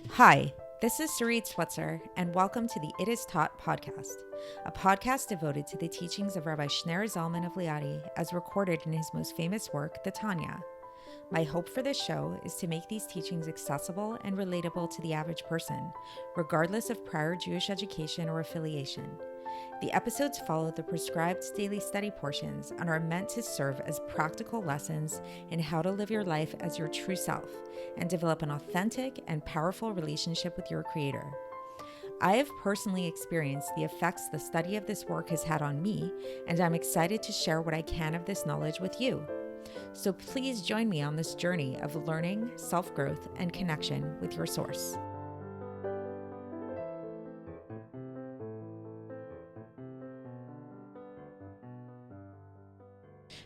Hi, this is Sarit Switzer, and welcome to the It Is Taught podcast, a podcast devoted to the teachings of Rabbi Schneerson of Liadi as recorded in his most famous work, the Tanya. My hope for this show is to make these teachings accessible and relatable to the average person, regardless of prior Jewish education or affiliation. The episodes follow the prescribed daily study portions and are meant to serve as practical lessons in how to live your life as your true self and develop an authentic and powerful relationship with your Creator. I have personally experienced the effects the study of this work has had on me, and I'm excited to share what I can of this knowledge with you. So please join me on this journey of learning, self-growth, and connection with your source.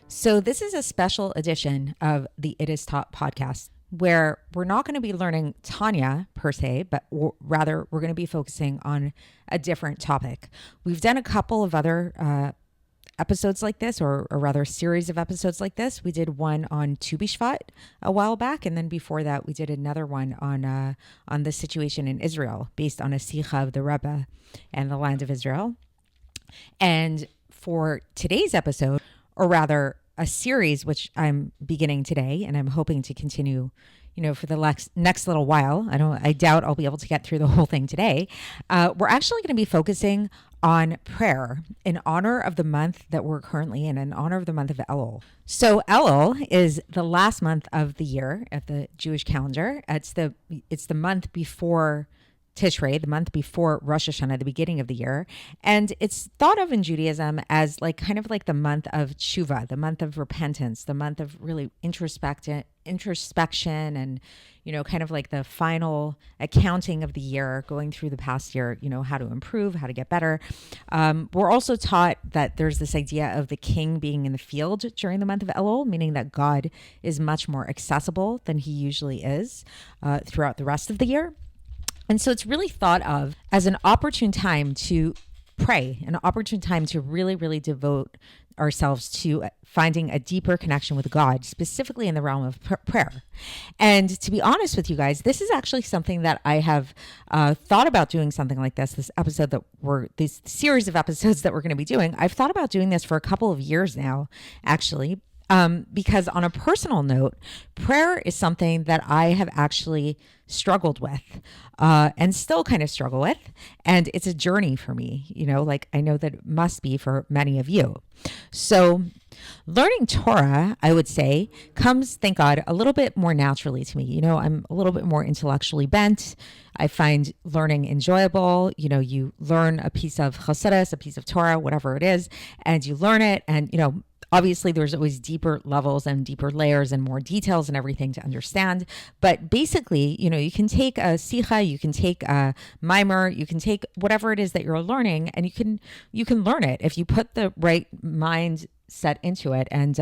So this is a special edition of the It Is Taught podcast, where we're not going to be learning Tanya per se, but rather we're going to be focusing on a different topic. We've done a couple of other episodes like this, or rather a series of episodes like this. We did one on Tu B'Shvat a while back, and then before that we did another one on the situation in Israel based on a Sikha of the Rebbe and the land of Israel. And for today's episode, or rather a series which I'm beginning today and I'm hoping to continue, for the next little while. I doubt I'll be able to get through the whole thing today. We're actually going to be focusing on prayer in honor of the month that we're currently in honor of the month of Elul. So Elul is the last month of the year of the Jewish calendar. It's the month before Tishrei, the month before Rosh Hashanah, the beginning of the year. And it's thought of in Judaism as kind of like the month of tshuva, the month of repentance, the month of really introspection and, kind of like the final accounting of the year, going through the past year, how to improve, how to get better. We're also taught that there's this idea of the king being in the field during the month of Elul, meaning that God is much more accessible than he usually is throughout the rest of the year. And so it's really thought of as an opportune time to pray, an opportune time to really, really devote ourselves to finding a deeper connection with God, specifically in the realm of prayer. And to be honest with you guys, this is actually something that I have thought about doing something like this series of episodes that we're going to be doing. I've thought about doing this for a couple of years now, actually. Because on a personal note, prayer is something that I have actually struggled with and still kind of struggle with. And it's a journey for me, I know that it must be for many of you. So learning Torah, I would say, comes, thank God, a little bit more naturally to me. I'm a little bit more intellectually bent. I find learning enjoyable. You learn a piece of Chassidus, a piece of Torah, whatever it is, and you learn it. And, obviously, there's always deeper levels and deeper layers and more details and everything to understand. But basically, you can take a Sikha, you can take a mimer, you can take whatever it is that you're learning, and you can learn it if you put the right mind set into it and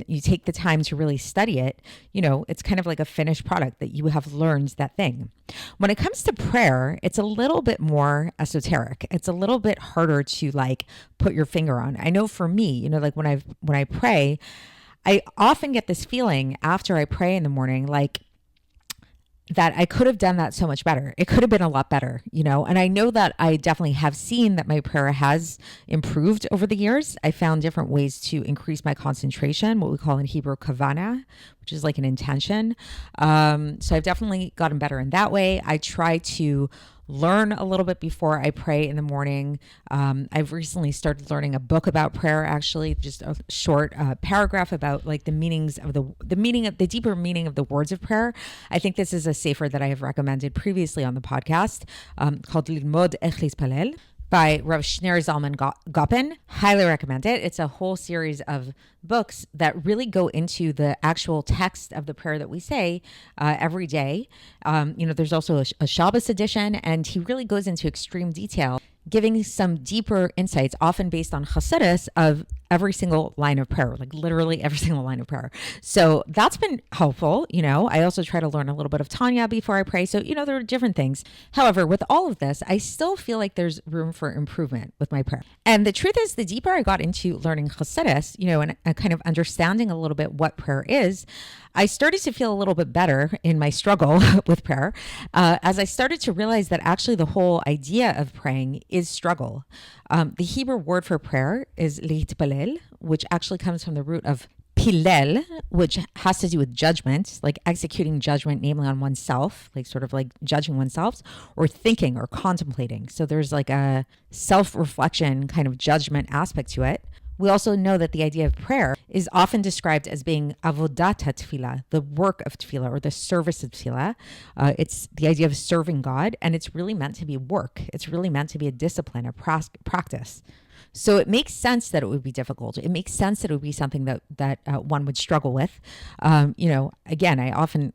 you take the time to really study it. It's kind of like a finished product that you have learned that thing. When it comes to prayer, it's a little bit more esoteric. It's a little bit harder to put your finger on. I know for me, when I pray, I often get this feeling after I pray in the morning, that I could have done that so much better. It could have been a lot better, and I know that I definitely have seen that my prayer has improved over the years. I found different ways to increase my concentration, what we call in Hebrew kavana, which is like an intention. So I've definitely gotten better in that way. I try to learn a little bit before I pray in the morning. I've recently started learning a book about prayer, actually, just a short paragraph about the meanings of the deeper meaning of the words of prayer. I think this is a sefer that I have recommended previously on the podcast called Lilmod Ech Lispalel by Rabbi Schneerson. Highly recommend it. It's a whole series of books that really go into the actual text of the prayer that we say every day. There's also a Shabbos edition, and he really goes into extreme detail, giving some deeper insights, often based on Chassidus, of every single line of prayer, like literally every single line of prayer. So that's been helpful. I also try to learn a little bit of Tanya before I pray. So, there are different things. However, with all of this, I still feel like there's room for improvement with my prayer. And the truth is, the deeper I got into learning Chassidus, and kind of understanding a little bit what prayer is, I started to feel a little bit better in my struggle with prayer as I started to realize that actually the whole idea of praying is struggle. The Hebrew word for prayer is litpalel, which actually comes from the root of pilel, which has to do with judgment, like executing judgment, namely on oneself, like sort of like judging oneself, or thinking or contemplating. So there's like a self-reflection kind of judgment aspect to it. We also know that the idea of prayer is often described as being avodat tefillah, the work of tefillah or the service of tefillah. It's the idea of serving God, and it's really meant to be work. It's really meant to be a discipline, a practice. So it makes sense that it would be difficult. It makes sense that it would be something that one would struggle with. Again, I often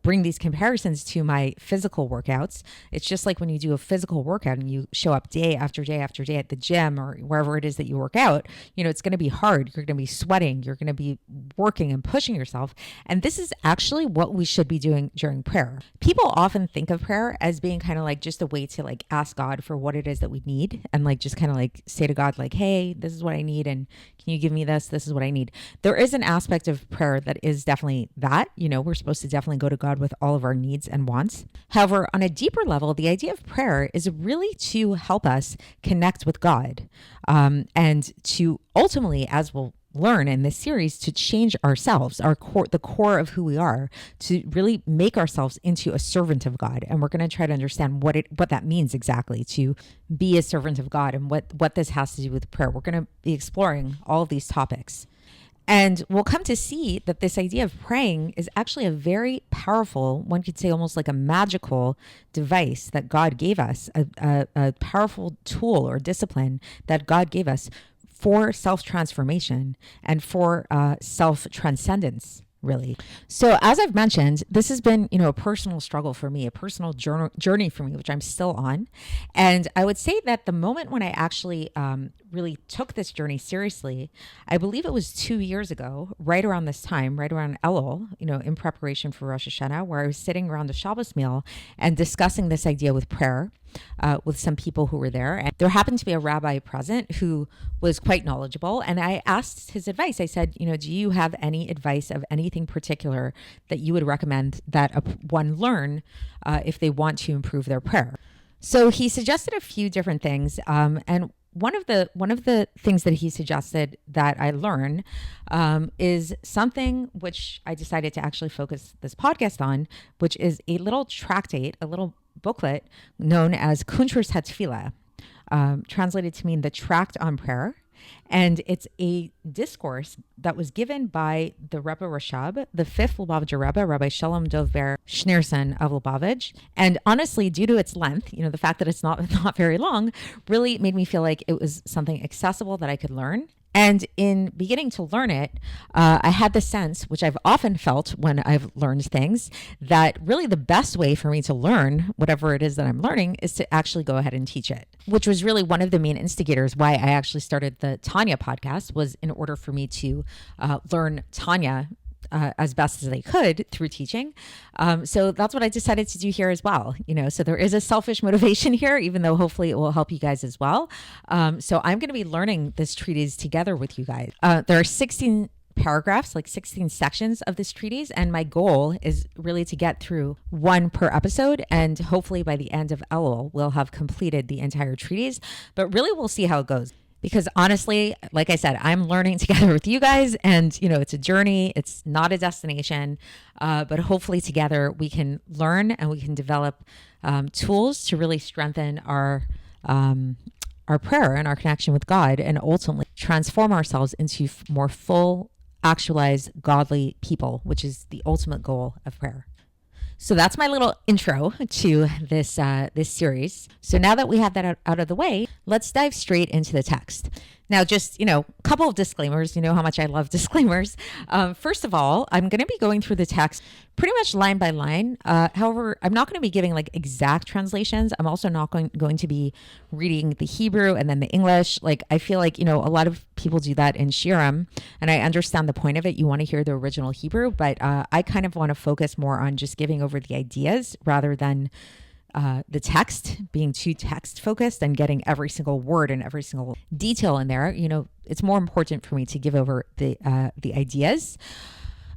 bring these comparisons to my physical workouts. It's just like when you do a physical workout and you show up day after day after day at the gym or wherever it is that you work out, it's going to be hard. You're going to be sweating. You're going to be working and pushing yourself. And this is actually what we should be doing during prayer. People often think of prayer as being kind of like just a way to like ask God for what it is that we need and like just kind of like say to God, like, hey, this is what I need. And can you give me this? This is what I need. There is an aspect of prayer that is definitely that, we're supposed to definitely go to God with all of our needs and wants. However, on a deeper level, the idea of prayer is really to help us connect with God and to ultimately, as we'll learn in this series, to change ourselves, the core of who we are, to really make ourselves into a servant of God. And we're going to try to understand what that means exactly, to be a servant of God, and what this has to do with prayer. We're going to be exploring all of these topics. And we'll come to see that this idea of praying is actually a very powerful, one could say almost like a magical device that God gave us, a powerful tool or discipline that God gave us for self-transformation and for self-transcendence, really. So as I've mentioned, this has been, a personal struggle for me, a personal journey for me, which I'm still on. And I would say that the moment when I actually really took this journey seriously, I believe it was 2 years ago, right around this time, right around Elul, in preparation for Rosh Hashanah, where I was sitting around a Shabbos meal and discussing this idea with prayer with some people who were there. And there happened to be a rabbi present who was quite knowledgeable. And I asked his advice. I said, do you have any advice of anything particular that you would recommend that one learn if they want to improve their prayer? So he suggested a few different things. And one of the things that he suggested that I learn is something which I decided to actually focus this podcast on, which is a little tractate, a little booklet known as Kuntres Hatefilla, translated to mean the Tract on Prayer. And it's a discourse that was given by the Rebbe Rashab, the fifth Lubavitcher Rebbe, Rabbi Sholom DovBer Schneerson of Lubavitch. And honestly, due to its length, the fact that it's not very long, really made me feel like it was something accessible that I could learn. And in beginning to learn it, I had the sense, which I've often felt when I've learned things, that really the best way for me to learn whatever it is that I'm learning is to actually go ahead and teach it, which was really one of the main instigators why I actually started the Tanya podcast, was in order for me to learn Tanya as best as they could through teaching. So that's what I decided to do here as well. So there is a selfish motivation here, even though hopefully it will help you guys as well. So I'm going to be learning this treatise together with you guys. There are 16 paragraphs, like 16 sections of this treatise. And my goal is really to get through one per episode. And hopefully by the end of Elul, we'll have completed the entire treatise. But really, we'll see how it goes. Because honestly, like I said, I'm learning together with you guys, and it's a journey. It's not a destination, but hopefully together we can learn and we can develop tools to really strengthen our prayer and our connection with God, and ultimately transform ourselves into more full, actualized, godly people, which is the ultimate goal of prayer. So that's my little intro to this series. So now that we have that out of the way, let's dive straight into the text. Now, just, a couple of disclaimers. You know how much I love disclaimers. First of all, I'm going to be going through the text pretty much line by line. However, I'm not going to be giving like exact translations. I'm also not going to be reading the Hebrew and then the English. Like, I feel like, a lot of people do that in Shiurim, and I understand the point of it. You want to hear the original Hebrew, but I kind of want to focus more on just giving over the ideas rather than the text, being too text focused and getting every single word and every single detail in there. It's more important for me to give over the ideas.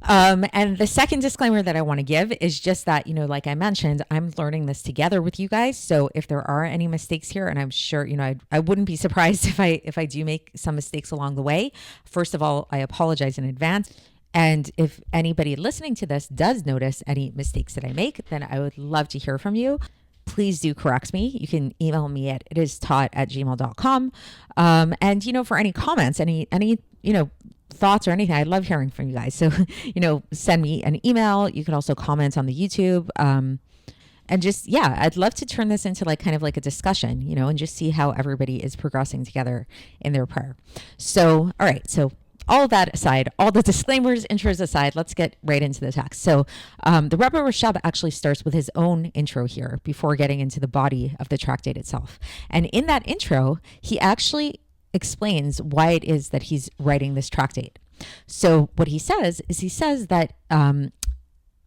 And the second disclaimer that I want to give is just that, like I mentioned, I'm learning this together with you guys. So if there are any mistakes here, and I'm sure, I wouldn't be surprised if I do make some mistakes along the way. First of all, I apologize in advance. And if anybody listening to this does notice any mistakes that I make, then I would love to hear from you. Please do correct me. You can email me at itistaught@gmail.com. And, for any comments, any thoughts or anything, I love hearing from you guys. So, send me an email. You can also comment on the YouTube. And just, I'd love to turn this into kind of like a discussion, and just see how everybody is progressing together in their prayer. So, all right. So all that aside, all the disclaimers, intros aside, let's get right into the text. So the Rebbe Rashab actually starts with his own intro here before getting into the body of the tractate itself. And in that intro, he actually explains why it is that he's writing this tractate. So what he says is that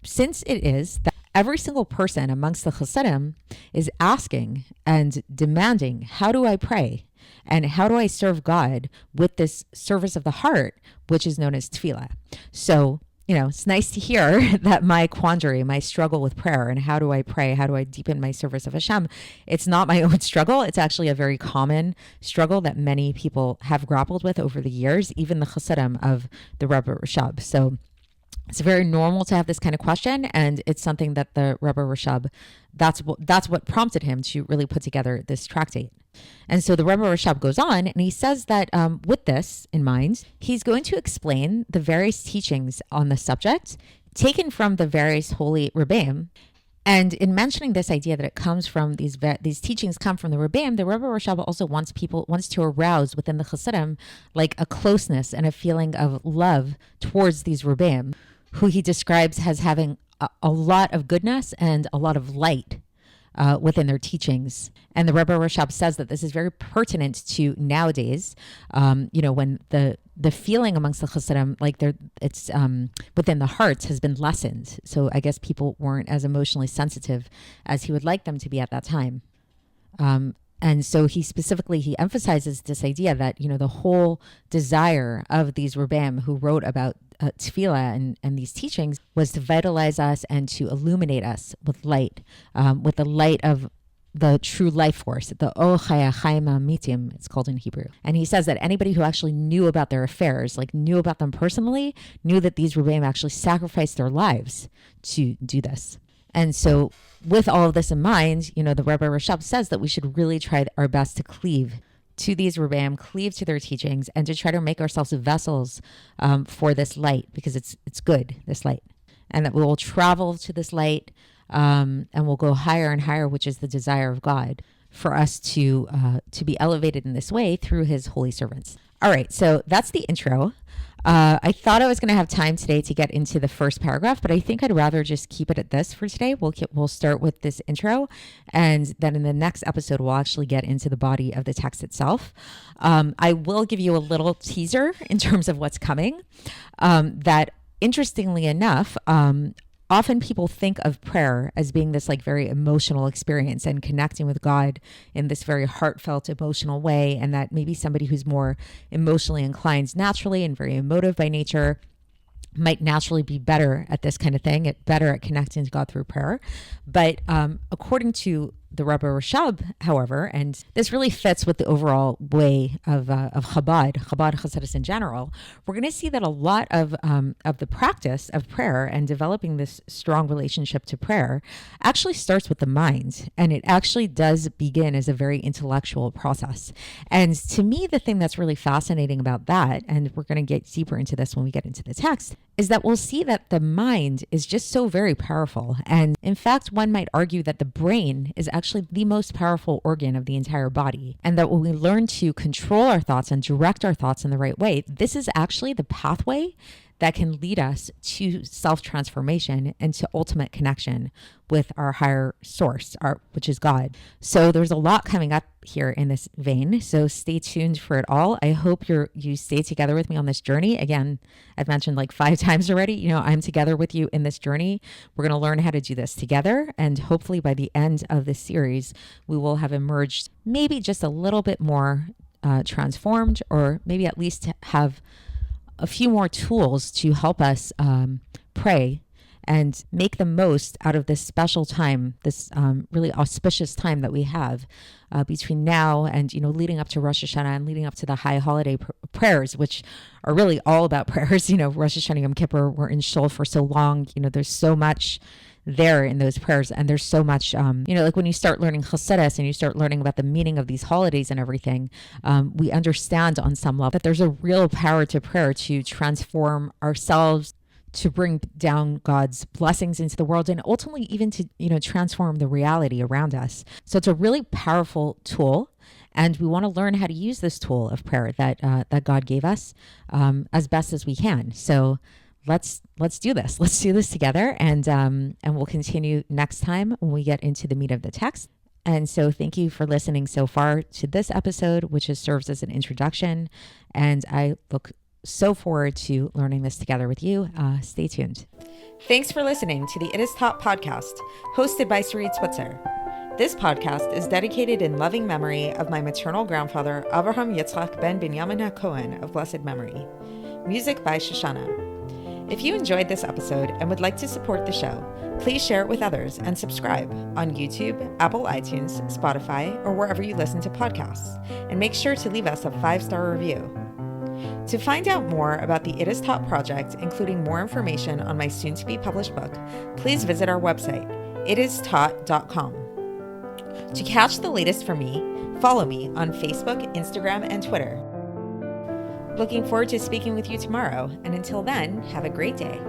since it is that every single person amongst the Chassidim is asking and demanding, how do I pray? And how do I serve God with this service of the heart, which is known as tefillah? So, it's nice to hear that my quandary, my struggle with prayer, and how do I pray? How do I deepen my service of Hashem? It's not my own struggle. It's actually a very common struggle that many people have grappled with over the years, even the Chassidim of the Rebbe Rashab. So it's very normal to have this kind of question, and it's something that the Rebbe Rashab, that's what prompted him to really put together this tractate. And so the Rebbe Rashab goes on, and he says that with this in mind, he's going to explain the various teachings on the subject taken from the various holy Rebbeim. And in mentioning this idea that it comes from these teachings come from the Rebbeim, the Rebbe Rashab also wants to arouse within the Chassidim like a closeness and a feeling of love towards these Rebbeim, who he describes as having a lot of goodness and a lot of light within their teachings. And the Rebbe Rashab says that this is very pertinent to nowadays, when the feeling amongst the Chassidim, it's within the hearts, has been lessened. So I guess people weren't as emotionally sensitive as he would like them to be at that time. And so he emphasizes this idea that, the whole desire of these Rebbeim who wrote about tefillah and these teachings was to vitalize us and to illuminate us with light, with the light of the true life force, the O Chaya Chaim Mitim, it's called in Hebrew. And he says that anybody who actually knew about their affairs, knew about them personally, knew that these Rebbeim actually sacrificed their lives to do this. And so with all of this in mind, the Rebbe Rashab says that we should really try our best to cleave to these Rebbeim, cleave to their teachings, and to try to make ourselves vessels for this light, because it's good, this light. And that we will travel to this light and we'll go higher and higher, which is the desire of God for us to be elevated in this way through his holy servants. All right, so that's the intro. I thought I was going to have time today to get into the first paragraph, but I think I'd rather just keep it at this for today. We'll start with this intro, and then in the next episode, we'll actually get into the body of the text itself. I will give you a little teaser in terms of what's coming, that interestingly enough, often people think of prayer as being this very emotional experience and connecting with God in this very heartfelt, emotional way. And that maybe somebody who's more emotionally inclined naturally and very emotive by nature might naturally be better at this kind of thing, better at connecting to God through prayer. But according to the Rebbe Rashab, however, and this really fits with the overall way of Chabad Chassidus in general, we're going to see that a lot of the practice of prayer and developing this strong relationship to prayer actually starts with the mind, and it actually does begin as a very intellectual process. And to me, the thing that's really fascinating about that, and we're going to get deeper into this when we get into the text, is that we'll see that the mind is just so very powerful. And in fact, one might argue that the brain is actually the most powerful organ of the entire body. And that when we learn to control our thoughts and direct our thoughts in the right way, this is actually the pathway that can lead us to self-transformation and to ultimate connection with our higher source, which is God. So there's a lot coming up here in this vein. So stay tuned for it all. I hope you stay together with me on this journey. Again, I've mentioned like 5 times already, I'm together with you in this journey. We're going to learn how to do this together. And hopefully by the end of this series, we will have emerged maybe just a little bit more transformed, or maybe at least have a few more tools to help us pray and make the most out of this special time, this really auspicious time that we have between now and, leading up to Rosh Hashanah and leading up to the high holiday prayers, which are really all about prayers. Rosh Hashanah, Yom Kippur, we're in Shul for so long. There's so much there in those prayers. And there's so much, like when you start learning Chassidus and you start learning about the meaning of these holidays and everything, we understand on some level that there's a real power to prayer to transform ourselves, to bring down God's blessings into the world, and ultimately even to, transform the reality around us. So it's a really powerful tool. And we want to learn how to use this tool of prayer that God gave us as best as we can. So let's do this. Let's do this together, and we'll continue next time when we get into the meat of the text. And so thank you for listening so far to this episode, which serves as an introduction. And I look so forward to learning this together with you. Stay tuned. Thanks for listening to the It Is Taught podcast, hosted by Sarit Switzer. This podcast is dedicated in loving memory of my maternal grandfather, Avraham Yitzchak ben Binyamin HaKohen of blessed memory. Music by Shoshana. If you enjoyed this episode and would like to support the show, please share it with others and subscribe on YouTube, Apple iTunes, Spotify, or wherever you listen to podcasts. And make sure to leave us a 5-star review. To find out more about the It Is Taught project, including more information on my soon-to-be published book, please visit our website, itistaught.com. To catch the latest from me, follow me on Facebook, Instagram, and Twitter. Looking forward to speaking with you tomorrow, and until then, have a great day.